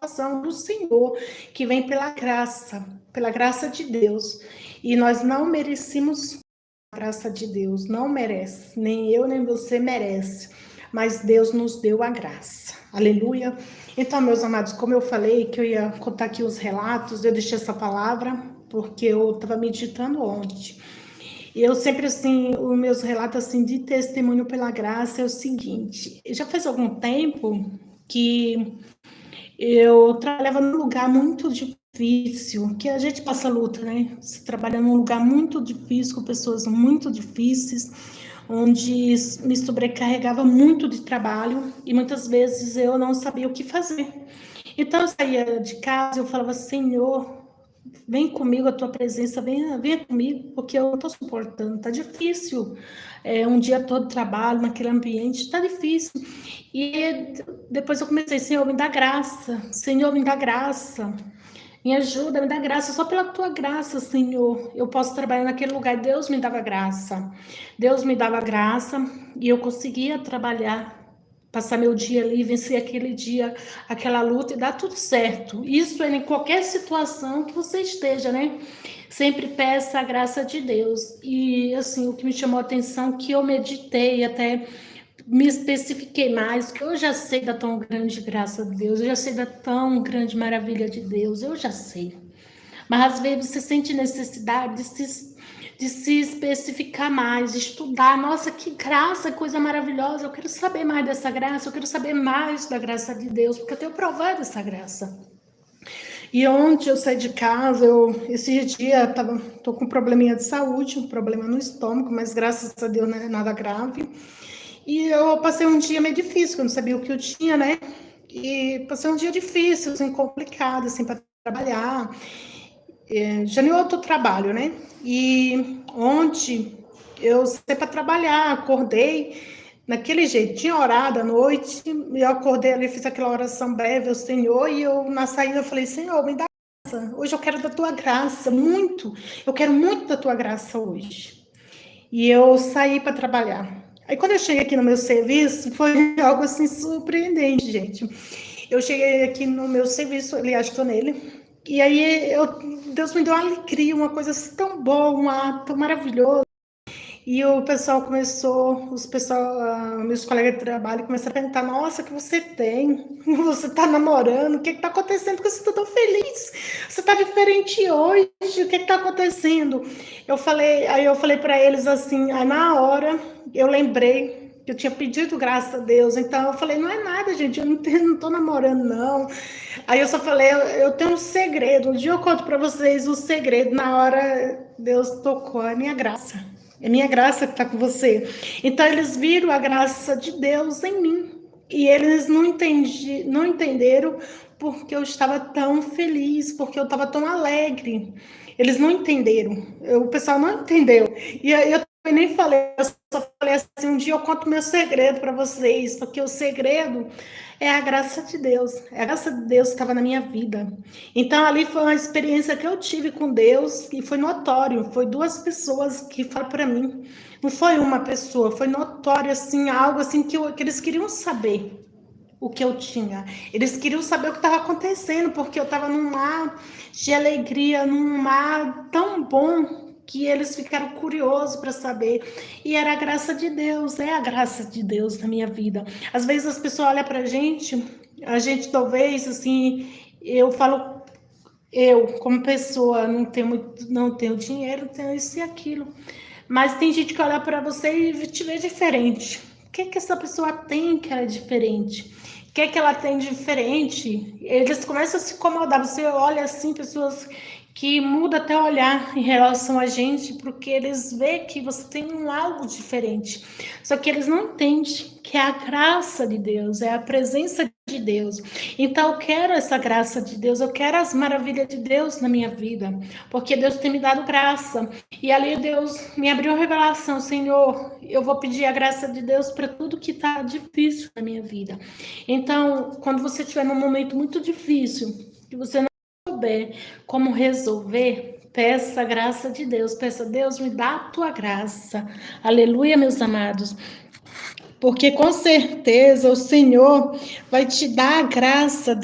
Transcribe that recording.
salvação do Senhor, que vem pela graça de Deus. E nós não merecemos a graça de Deus, não merece, nem eu nem você merece, mas Deus nos deu a graça. Aleluia. Então, meus amados, como eu falei que eu ia contar aqui os relatos, eu deixei essa palavra porque eu estava meditando ontem. E eu sempre, assim, os meus relatos, assim, de testemunho pela graça é o seguinte: já faz algum tempo que eu trabalhava num lugar muito difícil, que a gente passa luta, né? Você trabalha num lugar muito difícil, com pessoas muito difíceis, onde me sobrecarregava muito de trabalho e muitas vezes eu não sabia o que fazer. Então eu saía de casa, eu falava: Senhor, vem comigo, a tua presença, venha comigo, porque eu não estou suportando, tá difícil. Um dia todo de trabalho naquele ambiente, tá difícil. E depois eu comecei: Senhor, me dá graça, Senhor, me dá graça, me ajuda, me dá graça, só pela tua graça, Senhor, eu posso trabalhar naquele lugar. Deus me dava graça, Deus me dava graça, e eu conseguia trabalhar, passar meu dia ali, vencer aquele dia, aquela luta, e dar tudo certo. Isso é em qualquer situação que você esteja, né? Sempre peça a graça de Deus. E assim, o que me chamou a atenção, que eu meditei, até me especifiquei mais, que eu já sei da tão grande graça de Deus, eu já sei da tão grande maravilha de Deus, eu já sei. Mas às vezes você sente necessidade de se especificar mais, de estudar. Nossa, que graça, coisa maravilhosa, eu quero saber mais dessa graça, eu quero saber mais da graça de Deus, porque eu tenho provado essa graça. E ontem eu saí de casa, esse dia tô com um probleminha de saúde, um problema no estômago, mas graças a Deus não é nada grave. E eu passei um dia meio difícil, que eu não sabia o que eu tinha, né? E passei um dia difícil, assim, complicado, assim, para trabalhar. Já nem outro trabalho, né? E ontem eu saí para trabalhar, acordei naquele jeito, tinha orado à noite, e eu acordei ali, fiz aquela oração breve ao Senhor, e eu na saída eu falei: Senhor, me dá graça, hoje eu quero da tua graça, muito, eu quero muito da tua graça hoje. E eu saí para trabalhar. Aí quando eu cheguei aqui no meu serviço, foi algo assim surpreendente, gente. Eu cheguei aqui no meu serviço, aliás, estou nele, e aí Deus me deu uma alegria, uma coisa assim tão boa, um ato maravilhoso. E o pessoal começou, meus colegas de trabalho começaram a perguntar: nossa, o que você tem? Você está namorando? O que está acontecendo? Porque você está tão feliz? Você está diferente hoje? O que está acontecendo? Aí eu falei para eles assim, aí na hora eu lembrei que eu tinha pedido graça a Deus, então eu falei: não é nada, gente, eu não tô namorando, não. Aí eu só falei: eu tenho um segredo, um dia eu conto para vocês o segredo. Na hora Deus tocou, é minha graça. É minha graça que está com você. Então eles viram a graça de Deus em mim. E eles não entenderam porque eu estava tão feliz, porque eu estava tão alegre. Eles não entenderam. O pessoal não entendeu. E aí eu nem falei, eu só falei assim: um dia eu conto meu segredo para vocês, porque o segredo é a graça de Deus. É a graça de Deus que estava na minha vida. Então ali foi uma experiência que eu tive com Deus e foi notório. Foi duas pessoas que falaram para mim. Não foi uma pessoa, foi notório, assim, algo assim que eles queriam saber o que eu tinha. Eles queriam saber o que estava acontecendo, porque eu estava num mar de alegria, num mar tão bom, que eles ficaram curiosos para saber. E era a graça de Deus, é a graça de Deus na minha vida. Às vezes as pessoas olham para a gente talvez, assim, eu falo, eu como pessoa não tenho dinheiro, tenho isso e aquilo. Mas tem gente que olha para você e te vê diferente. O que essa pessoa tem que ela é diferente? O que ela tem de diferente? Eles começam a se incomodar. Você olha assim, pessoas que mudam até olhar em relação a gente, porque eles veem que você tem algo diferente. Só que eles não entendem que é a graça de Deus, é a presença de Deus. Então eu quero essa graça de Deus, eu quero as maravilhas de Deus na minha vida, porque Deus tem me dado graça. E ali Deus me abriu a revelação: Senhor, eu vou pedir a graça de Deus para tudo que está difícil na minha vida. Então, quando você estiver num momento muito difícil, que você não souber como resolver, peça a graça de Deus. Peça: Deus, me dá a tua graça. Aleluia, meus amados. Porque com certeza o Senhor vai te dar a graça